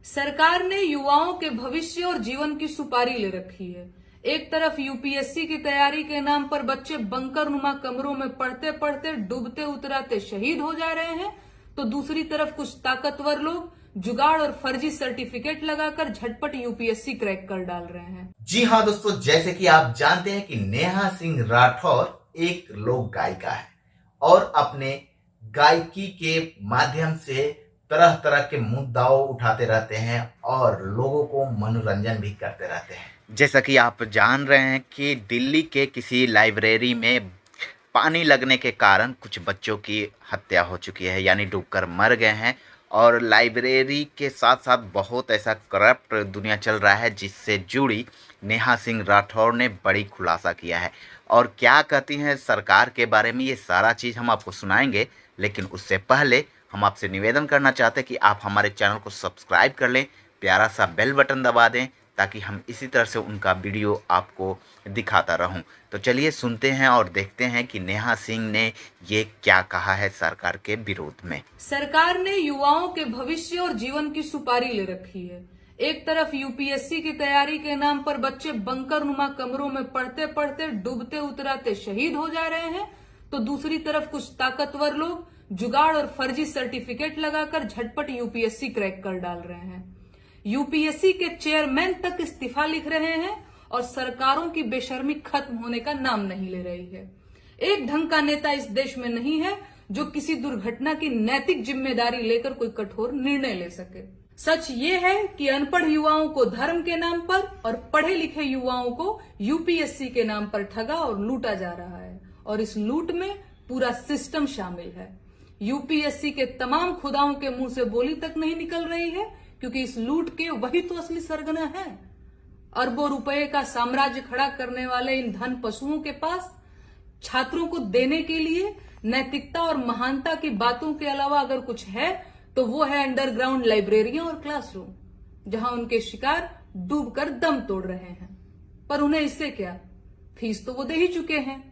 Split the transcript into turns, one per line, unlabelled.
सरकार ने युवाओं के भविष्य और जीवन की सुपारी ले रखी है। एक तरफ यूपीएससी की तैयारी के नाम पर बच्चे बंकर नुमा कमरों में पढ़ते पढ़ते डूबते उतराते शहीद हो जा रहे हैं, तो दूसरी तरफ कुछ ताकतवर लोग जुगाड़ और फर्जी सर्टिफिकेट लगाकर झटपट यूपीएससी क्रैक कर डाल रहे हैं।
जी हाँ दोस्तों, जैसे कि आप जानते हैं कि नेहा सिंह राठौर एक लोक गायिका है और अपने गायकी के माध्यम से तरह तरह के मुद्दाओं उठाते रहते हैं और लोगों को मनोरंजन भी करते रहते हैं। जैसा कि आप जान रहे हैं कि दिल्ली के किसी लाइब्रेरी में पानी लगने के कारण कुछ बच्चों की हत्या हो चुकी है, यानी डूबकर मर गए हैं। और लाइब्रेरी के साथ साथ बहुत ऐसा करप्ट दुनिया चल रहा है जिससे जुड़ी नेहा सिंह राठौर ने बड़ी खुलासा किया है। और क्या कहती हैं सरकार के बारे में, ये सारा चीज़ हम आपको सुनाएंगे। लेकिन उससे पहले हम आपसे निवेदन करना चाहते हैं कि आप हमारे चैनल को सब्सक्राइब कर लें, प्यारा सा बेल बटन दबा दें ताकि हम इसी तरह से उनका वीडियो आपको दिखाता रहूं। तो चलिए सुनते हैं और देखते हैं कि नेहा सिंह ने ये क्या कहा है सरकार के विरोध में।
सरकार ने युवाओं के भविष्य और जीवन की सुपारी ले रखी है। एक तरफ यूपीएससी की तैयारी के नाम पर बच्चे बंकर नुमा कमरों में पढ़ते पढ़ते डूबते उतराते शहीद हो जा रहे हैं, तो दूसरी तरफ कुछ ताकतवर लोग जुगाड़ और फर्जी सर्टिफिकेट लगाकर झटपट यूपीएससी क्रैक कर डाल रहे हैं। यूपीएससी के चेयरमैन तक इस्तीफा लिख रहे हैं और सरकारों की बेशर्मी खत्म होने का नाम नहीं ले रही है। एक ढंग का नेता इस देश में नहीं है जो किसी दुर्घटना की नैतिक जिम्मेदारी लेकर कोई कठोर निर्णय ले सके। सच ये है कि अनपढ़ युवाओं को धर्म के नाम पर और पढ़े लिखे युवाओं को यूपीएससी के नाम पर ठगा और लूटा जा रहा है, और इस लूट में पूरा सिस्टम शामिल है। यूपीएससी के तमाम खुदाओं के मुंह से बोली तक नहीं निकल रही है, क्योंकि इस लूट के वही तो असली सरगना है। अरबों रुपए का साम्राज्य खड़ा करने वाले इन धन पशुओं के पास छात्रों को देने के लिए नैतिकता और महानता की बातों के अलावा अगर कुछ है तो वो है अंडरग्राउंड लाइब्रेरियां और क्लासरूम, जहां उनके शिकार डूबकर दम तोड़ रहे हैं। पर उन्हें इससे क्या, फीस तो वो दे ही चुके हैं।